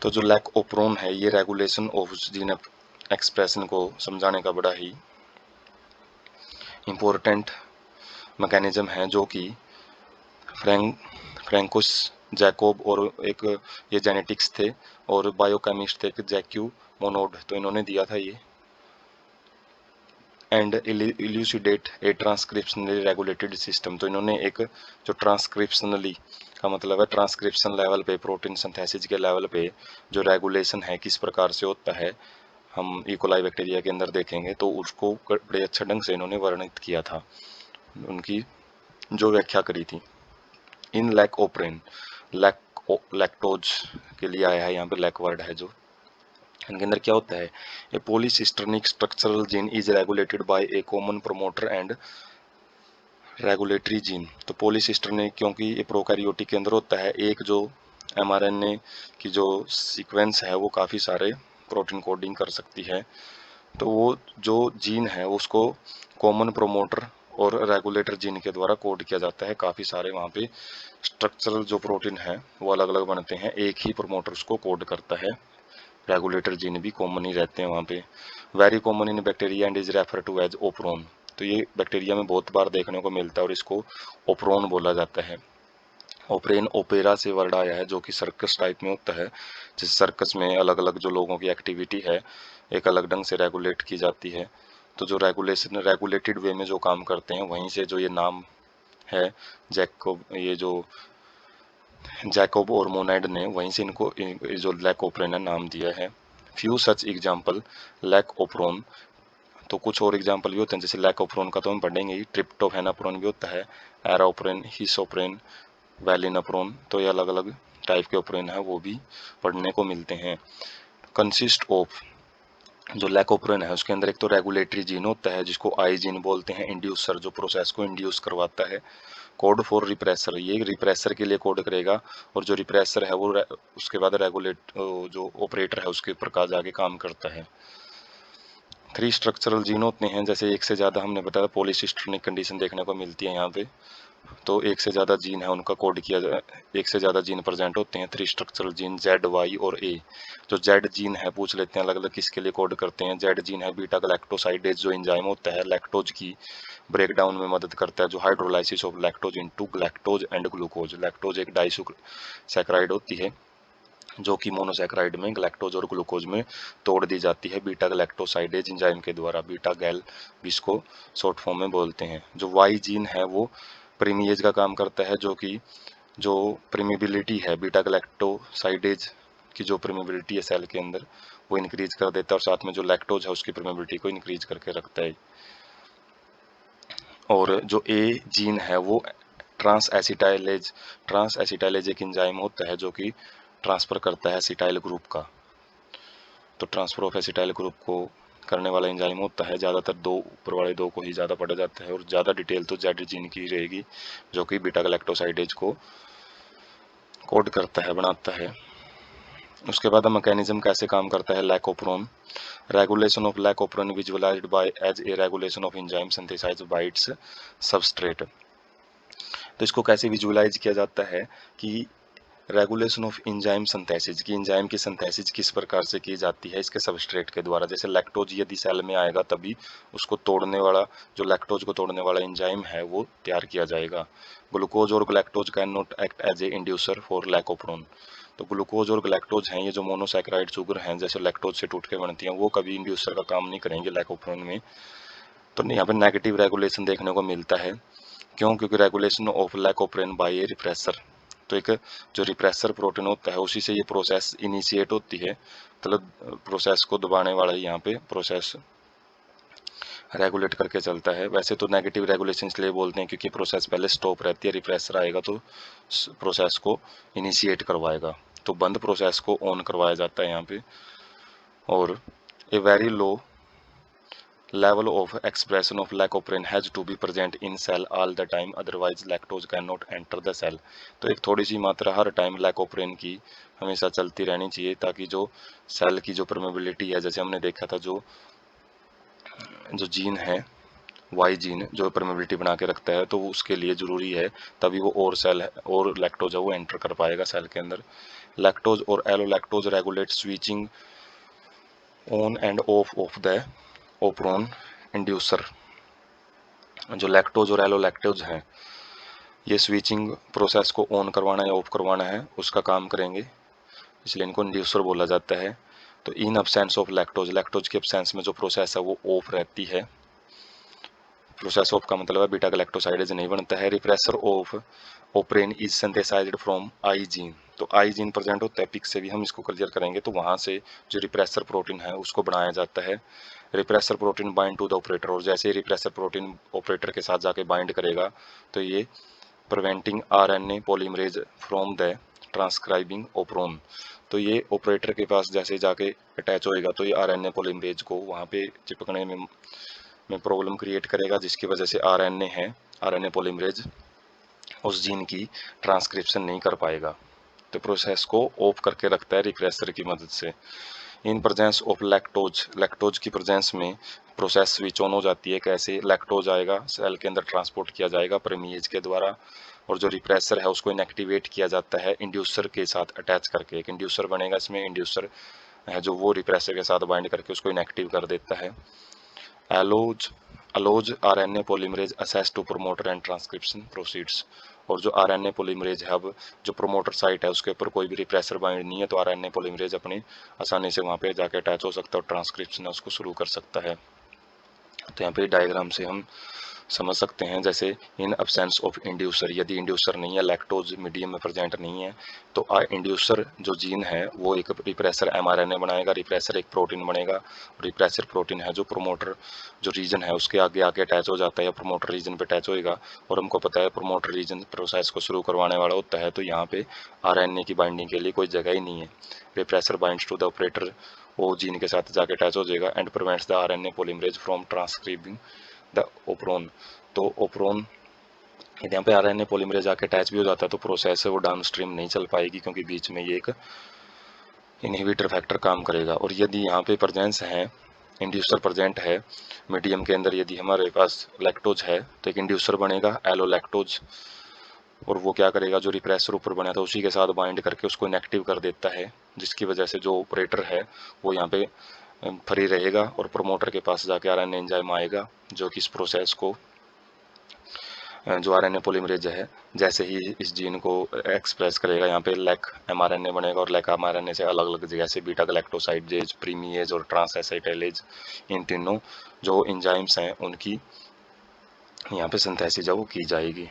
तो जो लैक ओप्रोन है ये रेगुलेशन ऑफ जीन एक्सप्रेशन को समझाने का बड़ा ही इम्पोर्टेंट मैकेनिज्म है, जो कि फ्रैंकोस जैकोब और एक ये जेनेटिक्स थे और बायोकेमिस्ट थे एक जैक्यू मोनोड, तो इन्होंने दिया था ये। And इल्यूसिडेट A transcriptionally regulated system, तो इन्होंने एक जो ट्रांसक्रिप्शनली का मतलब है ट्रांसक्रिप्शन लेवल पे प्रोटीन सिंथेसिस के लेवल पे जो रेगुलेशन है किस प्रकार से होता है हम इकोलाई बैक्टीरिया के अंदर देखेंगे, तो उसको बड़े अच्छे ढंग से इन्होंने वर्णित किया था, उनकी जो व्याख्या करी थी। इन लैक ओप्रेन, लैक्टोज के लिए आया है यहाँ पे, लैक वर्ड है जो, इनके अंदर क्या होता है, a polycistronic structural gene is regulated by a common promoter and regulatory gene. तो पॉलीसिस्टर्निक क्योंकि ये प्रोकैरियोटिक के अंदर होता है, एक जो mRNA की जो सीक्वेंस है वो काफ़ी सारे प्रोटीन कोडिंग कर सकती है, तो वो जो जीन है उसको कॉमन प्रोमोटर और रेगुलेटर जीन के द्वारा कोड किया जाता है। काफ़ी सारे वहाँ पे स्ट्रक्चरल जो प्रोटीन है वो अलग अलग बनते हैं, एक ही प्रोमोटर उसको कोड करता है, रेगुलेटर जीन भी कॉमन ही रहते हैं वहाँ पे। Very common in bacteria and is refer to as operon, तो ये बैक्टीरिया में बहुत बार देखने को मिलता है और इसको ओप्रोन बोला जाता है। ओप्रेन ओपेरा से वर्ड आया है, जो कि सर्कस टाइप में होता है, जिस सर्कस में अलग अलग जो लोगों की एक्टिविटी है एक अलग ढंग से रेगुलेट की जाती है, तो जो रेगुलेटेड वे में जो काम करते हैं वहीं से जो ये नाम है जैकोब और मोनाइड ने वहीं से इनको जो लैक ओप्रेन नाम दिया है। फ्यू सच एग्जाम्पल लैक ओप्रोन, तो कुछ और एग्जाम्पल भी होते हैं, जैसे लैक ओप्रोन का तो हम पढ़ेंगे ही, ट्रिप्टोफेनाप्रोन भी होता है, एराओप्रेन, हिसोप्रेन, वैलिनप्रोन, तो ये अलग अलग टाइप के ओप्रेन है वो भी पढ़ने को मिलते हैं। कंसिस्ट ऑफ, जो लैकोप्रेन है उसके अंदर एक तो रेगुलेटरी जीन होता है जिसको आई जीन बोलते हैं, इंड्यूसर जो प्रोसेस को इंड्यूस करवाता है, कोड फॉर रिप्रेसर, ये रिप्रेसर के लिए कोड करेगा, और जो रिप्रेसर है वो उसके बाद रेगुलेट जो ऑपरेटर है उसके ऊपर का जाके काम करता है। 3 स्ट्रक्चरल जीन होते हैं, जैसे एक से ज़्यादा हमने बताया पॉलीसिस्टर्निक कंडीशन देखने को मिलती है यहाँ पे, तो एक से ज़्यादा जीन है उनका कोड किया जाए, एक से ज़्यादा जीन प्रेजेंट होते हैं, 3 स्ट्रक्चरल जीन जेड वाई और ए। जो जेड जीन है पूछ लेते हैं अलग अलग किसके लिए कोड करते हैं, जेड जीन है बीटा गैलेक्टोसाइडेज जो एंजाइम होता है लैक्टोज की ब्रेकडाउन में मदद करता है, जो hydrolysis of lactose into galactose and glucose, lactose एक डाइसैकराइड होती है जो कि मोनोसैकराइड में ग्लैक्टोज और ग्लूकोज में तोड़ दी जाती है बीटा गैलेक्टोसाइडेज एंजाइम के द्वारा, बीटा गैल जिसको शॉर्ट फॉर्म में बोलते हैं। जो वाई जीन है वो प्रीमिएज का काम करता है, जो कि जो प्रीमिबिलिटी है बीटा गैलेक्टोसाइडेज की जो प्रीमिबिलिटी है सेल के अंदर वो इंक्रीज कर देता है, और साथ में जो लैक्टोज है उसकी प्रीमिबिलिटी को इंक्रीज करके रखता है। और जो ए जीन है वो ट्रांस एसिटाइलेज एक एंजाइम होता है जो कि ट्रांसफर करता है एसिटाइल ग्रुप का, तो ट्रांसफर ऑफ एसिटाइल ग्रुप को करने वाला एंजाइम होता है, ज़्यादातर दो ऊपर वाले दो को ही ज़्यादा पढ़ा जाता है, और ज़्यादा डिटेल तो जेड जीन की रहेगी जो कि बीटा गैलेक्टोसाइडेज को कोड करता है बनाता है। उसके बाद मैकेनिज्म कैसे काम करता है lac operon, regulation of lac operon visualized by as a regulation of enzyme synthesized by its substrate. तो इसको कैसे विजुअलाइज किया जाता है कि रेगुलेशन ऑफ इंजाइम सिंथेसिस की इंजाइम की सिंथेसिस किस प्रकार से की जाती है इसके सबस्ट्रेट के द्वारा, जैसे लैक्टोज यदि सेल में आएगा तभी उसको तोड़ने वाला जो लैक्टोज को तोड़ने वाला इंजाइम है वो तैयार किया जाएगा। ग्लूकोज और galactose can not act as a inducer for lac operon, तो ग्लूकोज और ग्लैक्टोज हैं ये जो मोनोसैकेराइड शुगर हैं जैसे लैक्टोज से टूट के बनती हैं वो कभी इंड्यूसर का काम नहीं करेंगे लैकोप्रोन में। तो यहाँ पर नेगेटिव रेगुलेशन देखने को मिलता है, क्यों, क्योंकि regulation of lac operon by a repressor, तो एक जो रिप्रेसर प्रोटीन होता है उसी से ये प्रोसेस इनिशिएट होती है, मतलब प्रोसेस को दबाने वाला ही यहाँ पे प्रोसेस रेगुलेट करके चलता है। वैसे तो नेगेटिव रेगुलेशन इसलिए बोलते हैं क्योंकि प्रोसेस पहले स्टॉप रहती है, रिप्रेसर आएगा तो प्रोसेस को इनिशिएट करवाएगा, तो बंद प्रोसेस को ऑन करवाया जाता है यहाँ पे। और a very low level of expression of lactoferrin has to be present in cell all the time, otherwise lactose cannot enter the cell। तो एक थोड़ी सी मात्रा हर टाइम लैकोप्रेन की हमेशा चलती रहनी चाहिए ताकि जो सेल की जो परमेबिलिटी है, जैसे हमने देखा था जो जीन है वाई जीन जो परमेबिलिटी बना के रखता है तो उसके लिए ज़रूरी है, तभी वो और सेल है और लैक्टोज है वो एंटर कर पाएगा सेल के अंदर। लैक्टोज और allolactose regulate switching on and off the operon inducer. जो लैक्टोज और एलोलैक्टोज हैं ये स्विचिंग प्रोसेस को ऑन करवाना या ऑफ करवाना है उसका काम करेंगे, इसलिए इनको इंड्यूसर बोला जाता है। तो इन अब्सेंस ऑफ लैक्टोज, लैक्टोज के अब्सेंस में जो प्रोसेस है वो ऑफ रहती है। प्रोसेस ऑफ का मतलब है बीटा गैलेक्टोसाइडेज नहीं बनता है। Repressor of operon is synthesized from I gene. तो आई जीन प्रेजेंट होता है, पिक से भी हम इसको क्लियर करेंगे, तो वहां से जो रिप्रेसर प्रोटीन है उसको बनाया जाता है। Repressor protein bind to the operator, और जैसे ही रिप्रेसर प्रोटीन ऑपरेटर के साथ जाके बाइंड करेगा तो ये preventing RNA polymerase from the transcribing operon. तो ये ऑपरेटर के पास जैसे जाके अटैच होएगा तो ये आरएनए पॉलीमरेज को वहाँ पे चिपकने में प्रॉब्लम क्रिएट करेगा, जिसकी वजह से आरएनए पॉलीमरेज उस जीन की ट्रांसक्रिप्शन नहीं कर पाएगा, तो प्रोसेस को ऑफ करके रखता है रिप्रेसर की मदद से। In presence of lactose, lactose की प्रेजेंस में प्रोसेस स्विच ऑन हो जाती है। कैसे? लैक्टोज आएगा, सेल के अंदर ट्रांसपोर्ट किया जाएगा परमीएज के द्वारा, और जो रिप्रेसर है उसको इनएक्टिवेट किया जाता है इंड्यूसर के साथ अटैच करके। एक इंड्यूसर बनेगा, इसमें इंड्यूसर है जो वो रिप्रेसर के साथ बाइंड करके उसको इनएक्टिव कर देता है। allows RNA polymerase access to promoter and transcription proceeds। और जो RNA polymerase है, अब जो प्रोमोटर साइट है उसके ऊपर कोई भी रिप्रेसर बाइंड नहीं है, तो RNA polymerase अपनी आसानी से वहाँ पे जाके अटैच हो सकता है और ट्रांसक्रिप्शन है उसको शुरू कर सकता है। तो यहाँ पे डायग्राम से हम समझ सकते हैं, जैसे इन अब्सेंस ऑफ इंड्यूसर, यदि इंड्यूसर नहीं है, लैक्टोज मीडियम में प्रेजेंट नहीं है, तो इंड्यूसर जो जीन है वो एक रिप्रेसर एमआरएनए बनाएगा, रिप्रेसर एक प्रोटीन बनेगा। रिप्रेसर प्रोटीन है जो प्रोमोटर जो रीजन है उसके आगे आके अटैच हो जाता है या प्रोमोटर रीजन पे अटैच होएगा। और हमको पता है प्रोमोटर रीजन प्रोसेस को शुरू करवाने वाला होता है, तो यहाँ पे आरएनए की बाइंडिंग के लिए कोई जगह ही नहीं है। Repressor binds to the operator, वो जीन के साथ जाके अटैच हो जाएगा, and prevents the RNA polymerase from transcribing the operon. तो ओप्रोन यदि यहाँ पे आरएनए पॉलीमरेज आके अटैच भी हो जाता है तो प्रोसेस है वो डाउन स्ट्रीम नहीं चल पाएगी, क्योंकि बीच में ये एक इनहिबिटर फैक्टर काम करेगा। और यदि यहाँ पे प्रेजेंस है, इंड्यूसर प्रेजेंट है मीडियम के अंदर, यदि हमारे पास लैक्टोज है तो एक इंड्यूसर बनेगा एलोलैक्टोज, और वो क्या करेगा, जो रिप्रेसर ऊपर बना था उसी के साथ बाइंड करके उसको इनएक्टिव कर देता है, जिसकी वजह से जो ऑपरेटर है वो यहाँ पे फ्री रहेगा और प्रोमोटर के पास जाके आरएनए एंजाइम आएगा जो कि इस प्रोसेस को, जो आरएनए पॉलीमरेज है जैसे ही इस जीन को एक्सप्रेस करेगा, यहाँ पे लैक एमआरएनए बनेगा, और लैक एमआरएनए से अलग अलग जगह से बीटा गैलेक्टोसाइडेज, प्रीमिएज और ट्रांस एसाइटेलेज, इन तीनों जो एंजाइम्स हैं उनकी यहाँ पे सिंथेसिस है वो की जाएगी।